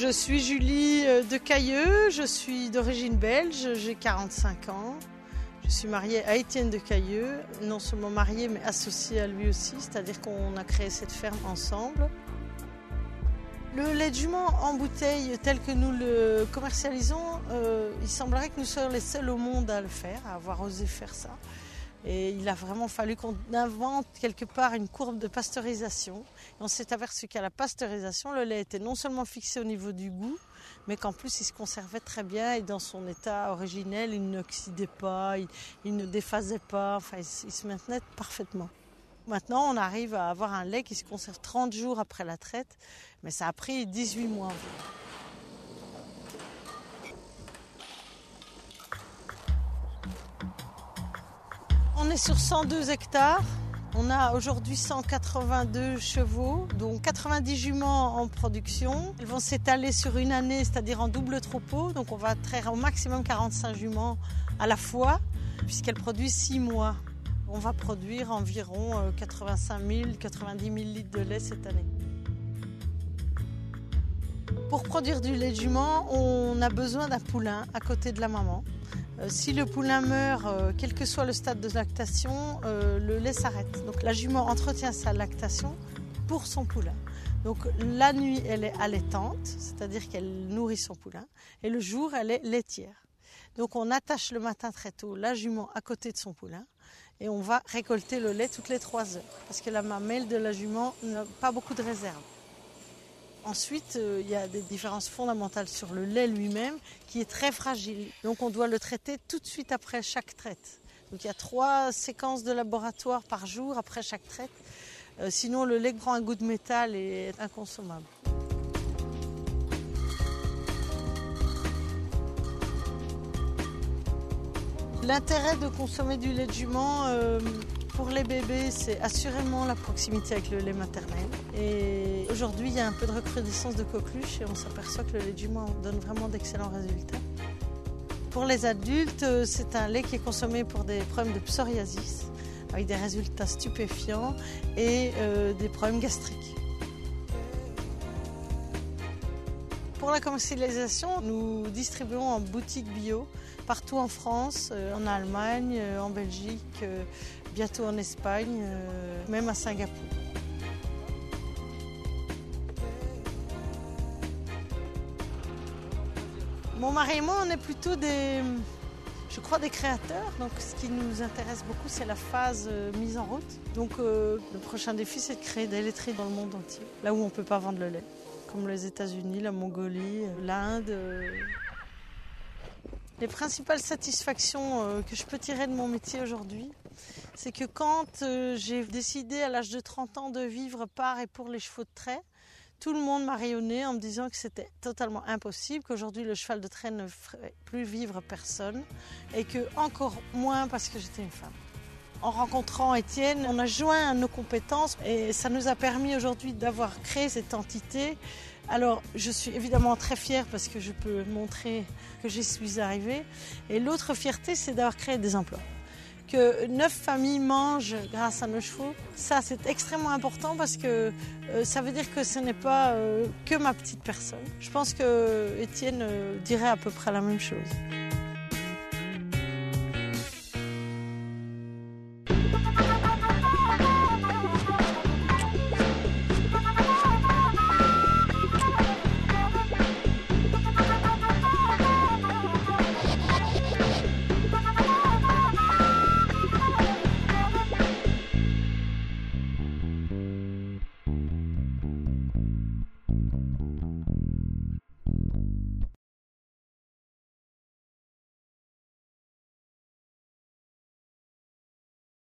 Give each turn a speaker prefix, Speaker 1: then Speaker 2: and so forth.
Speaker 1: Je suis Julie de Cailleux, je suis d'origine belge, j'ai 45 ans. Je suis mariée à Étienne de Cailleux, non seulement mariée mais associée à lui aussi, c'est-à-dire qu'on a créé cette ferme ensemble. Le lait de jument en bouteille tel que nous le commercialisons, il semblerait que nous soyons les seuls au monde à le faire, à avoir osé faire ça. Et il a vraiment fallu qu'on invente quelque part une courbe de pasteurisation. Et on s'est aperçu qu'à la pasteurisation, le lait était non seulement fixé au niveau du goût, mais qu'en plus il se conservait très bien et dans son état originel, il n'oxydait pas, il ne déphasait pas, enfin il se maintenait parfaitement. Maintenant, on arrive à avoir un lait qui se conserve 30 jours après la traite, mais ça a pris 18 mois environ. On est sur 102 hectares. On a aujourd'hui 182 chevaux, dont 90 juments en production. Elles vont s'étaler sur une année, c'est-à-dire en double troupeau. Donc on va traire au maximum 45 juments à la fois, puisqu'elles produisent 6 mois. On va produire environ 85 000, 90 000 litres de lait cette année. Pour produire du lait de jument, on a besoin d'un poulain à côté de la maman. Si le poulain meurt, quel que soit le stade de lactation, le lait s'arrête. Donc la jument entretient sa lactation pour son poulain. Donc la nuit, elle est allaitante, c'est-à-dire qu'elle nourrit son poulain, et le jour, elle est laitière. Donc on attache le matin très tôt la jument à côté de son poulain et on va récolter le lait toutes les 3 heures parce que la mamelle de la jument n'a pas beaucoup de réserve. Ensuite, il y a des différences fondamentales sur le lait lui-même qui est très fragile. Donc on doit le traiter tout de suite après chaque traite. Donc il y a 3 séquences de laboratoire par jour après chaque traite. Sinon le lait prend un goût de métal et est inconsommable. L'intérêt de consommer du lait de jument pour les bébés, c'est assurément la proximité avec le lait maternel. Et aujourd'hui, il y a un peu de recrudescence de coqueluche et on s'aperçoit que le lait de jument donne vraiment d'excellents résultats. Pour les adultes, c'est un lait qui est consommé pour des problèmes de psoriasis, avec des résultats stupéfiants et des problèmes gastriques. Pour la commercialisation, nous distribuons en boutique bio partout en France, en Allemagne, en Belgique, bientôt en Espagne, même à Singapour. Mon mari et moi, on est plutôt des créateurs. Donc ce qui nous intéresse beaucoup, c'est la phase mise en route. Donc le prochain défi, c'est de créer des laiteries dans le monde entier, là où on ne peut pas vendre le lait, comme les États-Unis, la Mongolie, l'Inde. Les principales satisfactions que je peux tirer de mon métier aujourd'hui, c'est que quand j'ai décidé à l'âge de 30 ans de vivre par et pour les chevaux de trait, tout le monde m'a rayonné en me disant que c'était totalement impossible, qu'aujourd'hui le cheval de trait ne ferait plus vivre personne et que encore moins parce que j'étais une femme. En rencontrant Étienne, on a joint nos compétences et ça nous a permis aujourd'hui d'avoir créé cette entité. Alors, je suis évidemment très fière parce que je peux montrer que j'y suis arrivée. Et l'autre fierté, c'est d'avoir créé des emplois. Que 9 familles mangent grâce à nos chevaux, ça c'est extrêmement important parce que ça veut dire que ce n'est pas que ma petite personne. Je pense que Étienne dirait à peu près la même chose.